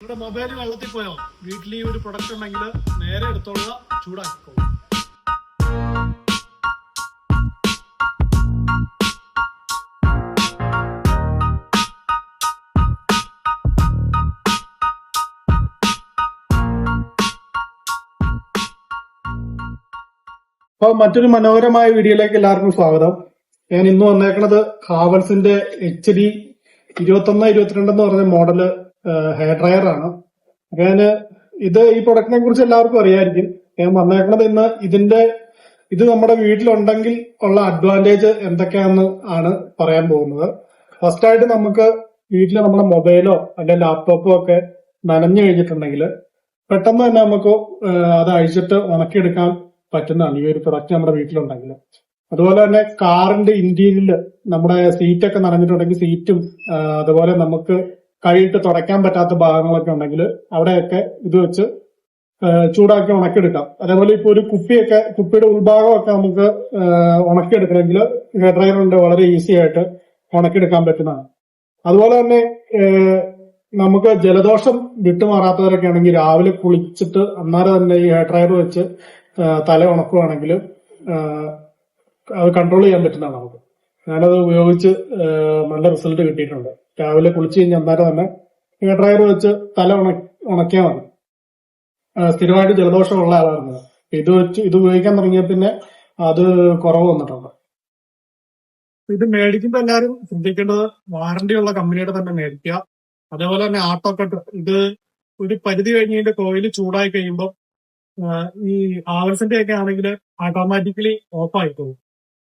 നിങ്ങളുടെ മൊബൈൽ വെള്ളത്തിൽ പോയോ? വീട്ടിൽ ഈ ഒരു പ്രൊഡക്റ്റ് ഉണ്ടെങ്കിൽ നേരെ എടുത്തോളുക, ചൂടാക്കിക്കോളൂ. അപ്പൊ മറ്റൊരു മനോഹരമായ വീഡിയോയിലേക്ക് എല്ലാവർക്കും സ്വാഗതം. ഞാൻ ഇന്ന് വന്നേക്കുന്നത് ഹാവൽസിന്റെ HD 2122 എന്ന് പറഞ്ഞ മോഡല് ഹെയർ ഡ്രയർ ആണ്. ഞാന് ഈ പ്രൊഡക്റ്റിനെ കുറിച്ച് എല്ലാവർക്കും അറിയായിരിക്കും. ഞാൻ വന്നേക്കുന്നത് ഇന്ന് ഇത് നമ്മുടെ വീട്ടിലുണ്ടെങ്കിൽ ഉള്ള അഡ്വാൻറ്റേജ് എന്തൊക്കെയാണെന്ന് ആണ് പറയാൻ പോകുന്നത്. ഫസ്റ്റ് ആയിട്ട് നമുക്ക് വീട്ടിൽ നമ്മുടെ മൊബൈലോ അല്ലെങ്കിൽ ലാപ്ടോപ്പോ ഒക്കെ നനഞ്ഞു കഴിഞ്ഞിട്ടുണ്ടെങ്കിൽ പെട്ടെന്ന് തന്നെ നമുക്ക് അത് അഴിച്ചിട്ട് ഉണക്കിയെടുക്കാൻ പറ്റുന്നതാണ് ഈ ഒരു പ്രൊഡക്റ്റ് നമ്മുടെ വീട്ടിലുണ്ടെങ്കിൽ. അതുപോലെ തന്നെ കാറിന്റെ ഇന്റീരിയറിൽ നമ്മുടെ സീറ്റൊക്കെ നനഞ്ഞിട്ടുണ്ടെങ്കിൽ സീറ്റും അതുപോലെ നമുക്ക് കൈയിട്ട് തുടയ്ക്കാൻ പറ്റാത്ത ഭാഗങ്ങളൊക്കെ ഉണ്ടെങ്കിൽ അവിടെയൊക്കെ ഇത് വെച്ച് ചൂടാക്കി ഉണക്കിയെടുക്കാം. അതേപോലെ ഇപ്പൊ ഒരു കുപ്പിയുടെ ഉൾഭാഗമൊക്കെ നമുക്ക് ഉണക്കിയെടുക്കണമെങ്കിൽ ഹെയർ ഡ്രയർ കൊണ്ട് വളരെ ഈസി ആയിട്ട് ഉണക്കിയെടുക്കാൻ പറ്റുന്നതാണ്. അതുപോലെ തന്നെ നമുക്ക് ജലദോഷം വിട്ടുമാറാത്തവരൊക്കെ ആണെങ്കിൽ രാവിലെ കുളിച്ചിട്ട് അന്നേരം തന്നെ ഈ ഹെയർ ഡ്രയർ വെച്ച് തല ഉണക്കുകയാണെങ്കിൽ അത് കൺട്രോൾ ചെയ്യാൻ പറ്റുന്നതാണ് നമുക്ക്. ഞാനത് ഉപയോഗിച്ച് നല്ല റിസൾട്ട് കിട്ടിയിട്ടുണ്ട്. രാവിലെ കുളിച്ച് കഴിഞ്ഞ് അന്നേരം തന്നെ ഹെയർ ഡ്രയർ വെച്ച് തല ഉണക്കിയാൽ മതി. സ്ഥിരമായിട്ട് ജലദോഷമുള്ള ആളായിരുന്നു. ഇത് ഉപയോഗിക്കാൻ തുടങ്ങിയ പിന്നെ അത് കുറവ് വന്നിട്ടുണ്ട്. ഇത് മേടിക്കുമ്പോൾ എല്ലാവരും ശ്രദ്ധിക്കേണ്ടത് വാറന്റി ഉള്ള കമ്പനിയുടെ തന്നെ മേടിക്കുക. അതേപോലെ തന്നെ ആട്ടോ കട്ട്, ഇത് ഒരു പരിധി കഴിഞ്ഞതിന്റെ കോയിൽ ചൂടായി കഴിയുമ്പോൾ ഈ ഹാവൽസിന്റെ ഒക്കെ ആണെങ്കിൽ ഓട്ടോമാറ്റിക്കലി ഓഫ് ആയി പോകും.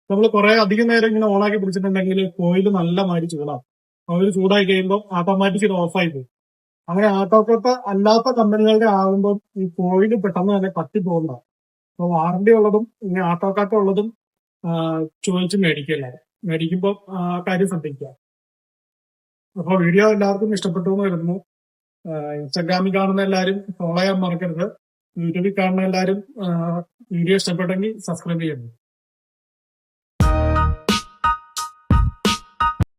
നമ്മൾ കുറെ അധികം നേരം ഇങ്ങനെ ഓണാക്കി പിടിച്ചിട്ടുണ്ടെങ്കിൽ കോയിൽ നല്ല മാതിരി ചൂടാവും. കോയിൽ ചൂടായി കഴിയുമ്പോൾ ഓട്ടോമാറ്റിക്കലി ഓഫ് ആയി പോകും. അങ്ങനെ ആട്ടോക്കട്ട് അല്ലാത്ത കമ്പനികളുടെ ആകുമ്പോൾ ഈ കോയിൽ പെട്ടെന്ന് തന്നെ കത്തിപ്പോകുന്നതാണ്. അപ്പൊ വാറന്റി ഉള്ളതും ഇനി ആട്ടോക്കട്ട് ഉള്ളതും ചോദിച്ച് മേടിക്കുമ്പോൾ കാര്യം ശ്രദ്ധിക്കുക. അപ്പൊ വീഡിയോ എല്ലാവർക്കും ഇഷ്ടപ്പെട്ടു എന്ന് വരുന്നു. ഇൻസ്റ്റാഗ്രാമിൽ കാണുന്ന എല്ലാവരും ഫോളോ ചെയ്യാൻ മറക്കരുത്. യൂട്യൂബിൽ കാണുന്ന എല്ലാവരും വീഡിയോ ഇഷ്ടപ്പെട്ടെങ്കിൽ സബ്സ്ക്രൈബ് ചെയ്യുന്നു.